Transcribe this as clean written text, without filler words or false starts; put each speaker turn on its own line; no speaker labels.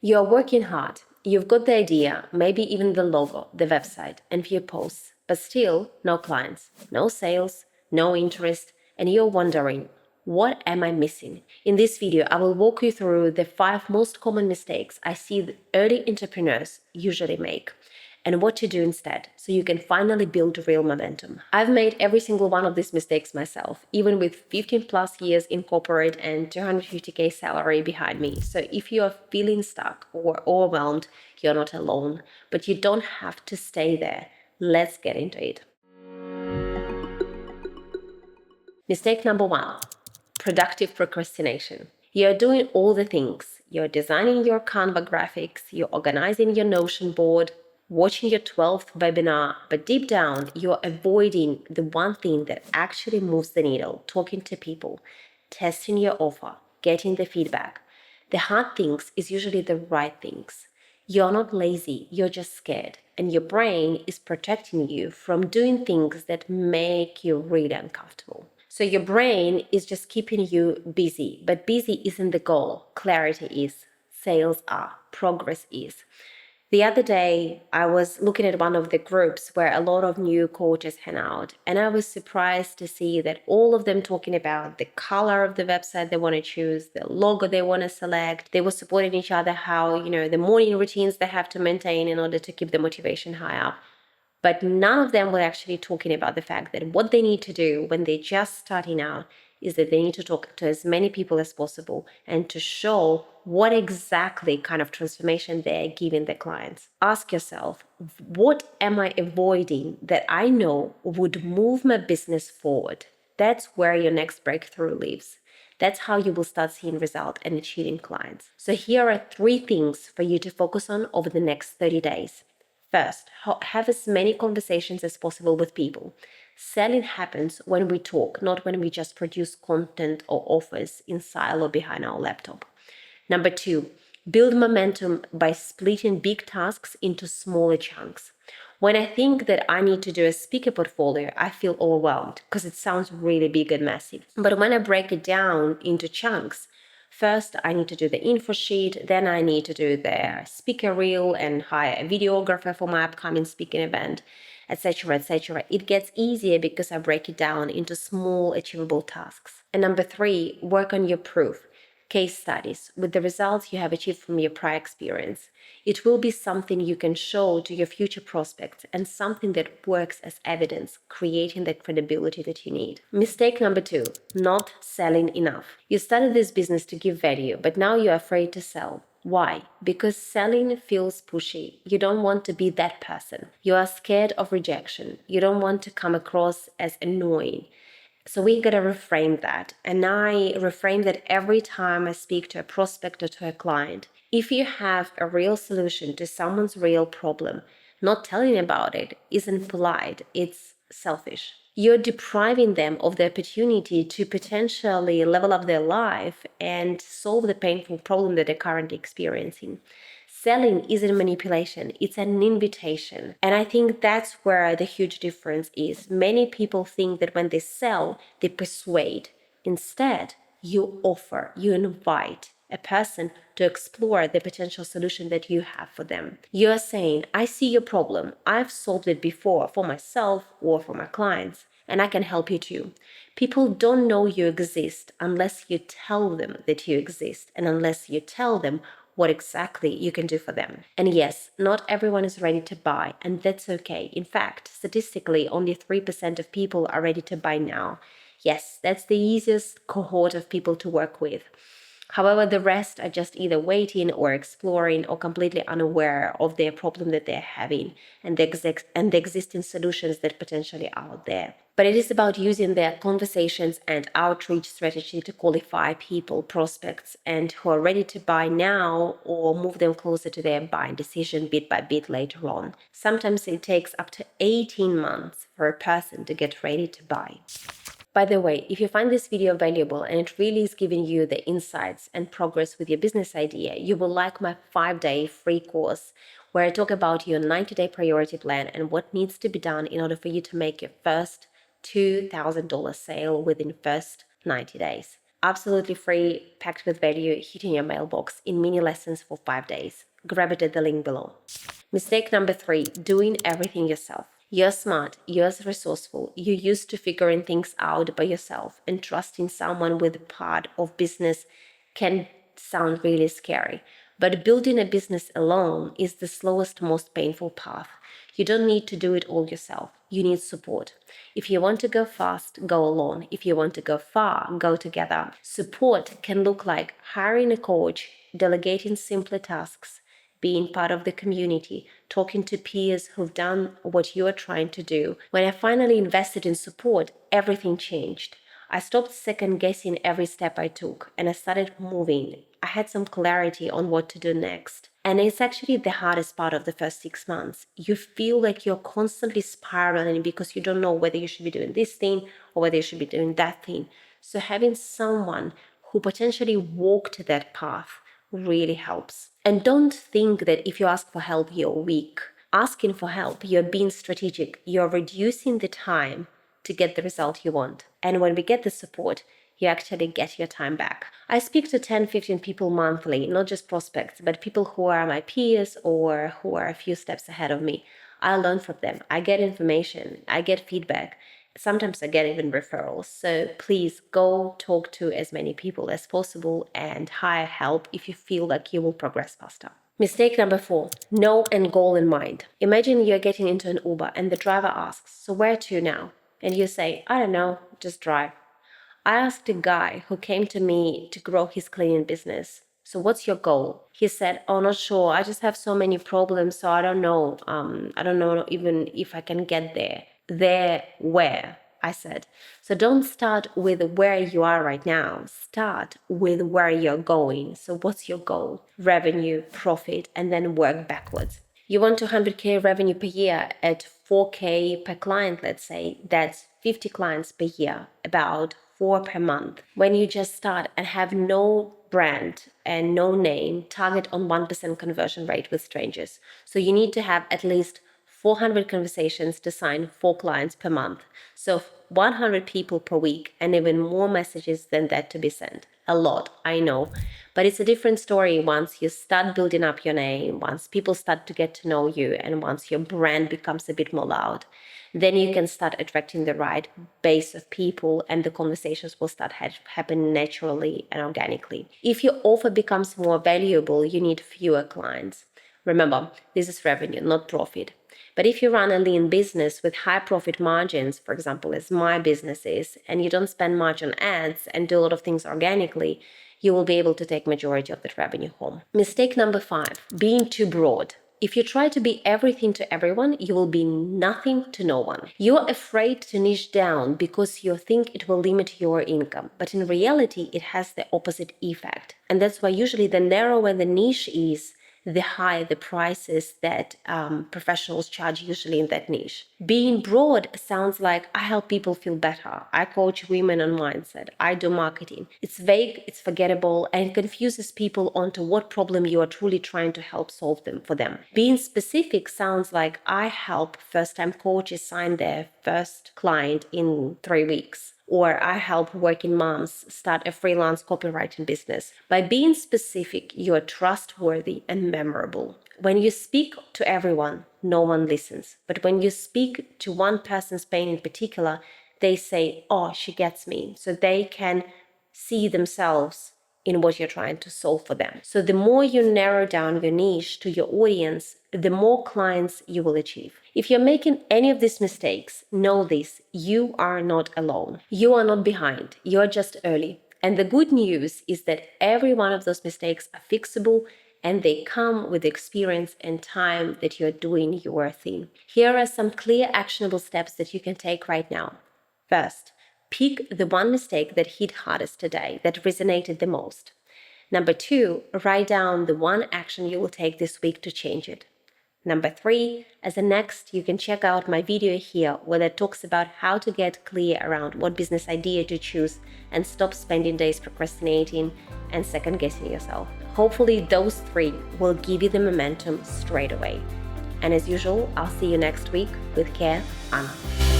You're working hard. You've got the idea, maybe even the logo, the website, and few posts, but still no clients, no sales, no interest, and you're wondering, what am I missing? In this video, I will walk you through the 5 most common mistakes I see that early entrepreneurs usually make, and what to do instead so you can finally build real momentum. I've made every single one of these mistakes myself, even with 15 plus years in corporate and 250k salary behind me. So if you are feeling stuck or overwhelmed, you're not alone, but you don't have to stay there. Let's get into it. Mistake number 1, productive procrastination. You're doing all the things. You're designing your Canva graphics, you're organizing your Notion board, watching your 12th webinar, but deep down, you're avoiding the one thing that actually moves the needle: talking to people, testing your offer, getting the feedback. The hard things is usually the right things. You're not lazy, you're just scared, and your brain is protecting you from doing things that make you really uncomfortable. So your brain is just keeping you busy, but busy isn't the goal. Clarity is, sales are, progress is. The other day, I was looking at one of the groups where a lot of new coaches hang out, and I was surprised to see that all of them talking about the color of the website they want to choose, the logo they want to select. They were supporting each other, how, the morning routines they have to maintain in order to keep the motivation high up. But none of them were actually talking about the fact that what they need to do when they're just starting out is that they need to talk to as many people as possible and to show what exactly kind of transformation they're giving their clients. Ask yourself, what am I avoiding that I know would move my business forward? That's where your next breakthrough lives. That's how you will start seeing results and achieving clients. So here are 3 things for you to focus on over the next 30 days. First, have as many conversations as possible with people. Selling happens when we talk, not when we just produce content or offers in silo behind our laptop. Number 2, build momentum by splitting big tasks into smaller chunks. When I think that I need to do a speaker portfolio, I feel overwhelmed because it sounds really big and massive. But when I break it down into chunks, first, I need to do the info sheet, then I need to do the speaker reel and hire a videographer for my upcoming speaking event, etc., etc. It gets easier because I break it down into small, achievable tasks. And number 3, work on your proof. Case studies with the results you have achieved from your prior experience. It will be something you can show to your future prospects and something that works as evidence, creating that credibility that you need. Mistake number 2, not selling enough. You started this business to give value, but now you're afraid to sell. Why? Because selling feels pushy. You don't want to be that person. You are scared of rejection. You don't want to come across as annoying. So we got to reframe that. And I reframe that every time I speak to a prospect or to a client. If you have a real solution to someone's real problem, not telling about it isn't polite, it's selfish. You're depriving them of the opportunity to potentially level up their life and solve the painful problem that they're currently experiencing. Selling isn't manipulation, it's an invitation. And I think that's where the huge difference is. Many people think that when they sell, they persuade. Instead, you offer, you invite a person to explore the potential solution that you have for them. You are saying, I see your problem. I've solved it before for myself or for my clients, and I can help you too. People don't know you exist unless you tell them that you exist and unless you tell them what exactly you can do for them. And yes, not everyone is ready to buy, and that's okay. In fact, statistically, only 3% of people are ready to buy now. Yes, that's the easiest cohort of people to work with. However, the rest are just either waiting or exploring or completely unaware of their problem that they're having and the existing solutions that potentially are out there. But it is about using their conversations and outreach strategy to qualify people, prospects, and who are ready to buy now or move them closer to their buying decision bit by bit later on. Sometimes it takes up to 18 months for a person to get ready to buy. By the way, if you find this video valuable and it really is giving you the insights and progress with your business idea, you will like my 5-day free course where I talk about your 90-day priority plan and what needs to be done in order for you to make your first $2,000 sale within first 90 days. Absolutely free, packed with value, hitting your mailbox in mini lessons for 5 days. Grab it at the link below. Mistake number 3, doing everything yourself. You're smart, you're resourceful, you're used to figuring things out by yourself, and trusting someone with a part of business can sound really scary. But building a business alone is the slowest, most painful path. You don't need to do it all yourself. You need support. If you want to go fast, go alone. If you want to go far, go together. Support can look like hiring a coach, delegating simpler tasks, being part of the community, talking to peers who've done what you are trying to do. When I finally invested in support, everything changed. I stopped second guessing every step I took and I started moving. I had some clarity on what to do next. And it's actually the hardest part of the first 6 months. You feel like you're constantly spiraling because you don't know whether you should be doing this thing or whether you should be doing that thing. So having someone who potentially walked that path really helps. And don't think that if you ask for help, you're weak. Asking for help, you're being strategic. You're reducing the time to get the result you want. And when we get the support, you actually get your time back. I speak to 10, 15 people monthly, not just prospects, but people who are my peers or who are a few steps ahead of me. I learn from them. I get information. I get feedback. Sometimes I get even referrals. So please go talk to as many people as possible and hire help if you feel like you will progress faster. Mistake number 4, no end goal in mind. Imagine you're getting into an Uber and the driver asks, "So where to now?" And you say, "I don't know, just drive." I asked a guy who came to me to grow his cleaning business, "So what's your goal?" He said, "Oh, not sure. I just have so many problems, so I don't know. I don't know even if I can get there." There where? I said. So don't start with where you are right now. Start with where you're going. So what's your goal? Revenue, profit, and then work backwards. You want 200K revenue per year at 4K per client, let's say. That's 50 clients per year, about 4 per month. When you just start and have no brand and no name, target on 1% conversion rate with strangers. So you need to have at least 400 conversations to sign 4 clients per month. So 100 people per week and even more messages than that to be sent. A lot, I know. But it's a different story once you start building up your name, once people start to get to know you, and once your brand becomes a bit more loud. Then you can start attracting the right base of people and the conversations will start happening naturally and organically. If your offer becomes more valuable, you need fewer clients. Remember, this is revenue, not profit. But if you run a lean business with high profit margins, for example, as my business is, and you don't spend much on ads and do a lot of things organically, you will be able to take majority of that revenue home. Mistake number 5, being too broad. If you try to be everything to everyone, you will be nothing to no one. You're afraid to niche down because you think it will limit your income. But in reality, it has the opposite effect. And that's why usually the narrower the niche is, the higher the prices that professionals charge usually in that niche. Being broad sounds like I help people feel better. I coach women on mindset. I do marketing. It's vague, it's forgettable, and it confuses people onto what problem you are truly trying to help solve them for them. Being specific sounds like I help first-time coaches sign their first client in 3 weeks. Or I help working moms start a freelance copywriting business. By being specific, you are trustworthy and memorable. When you speak to everyone, no one listens. But when you speak to one person's pain in particular, they say, "Oh, she gets me." So they can see themselves in what you're trying to solve for them. So the more you narrow down your niche to your audience, the more clients you will achieve. If you're making any of these mistakes, know this, you are not alone. You are not behind, you're just early. And the good news is that every one of those mistakes are fixable and they come with experience and time that you're doing your thing. Here are some clear actionable steps that you can take right now. First, pick the one mistake that hit hardest today, that resonated the most. Number 2, write down the one action you will take this week to change it. Number 3, as a next, you can check out my video here where that talks about how to get clear around what business idea to choose and stop spending days procrastinating and second guessing yourself. Hopefully those 3 will give you the momentum straight away. And as usual, I'll see you next week. With care, Anna.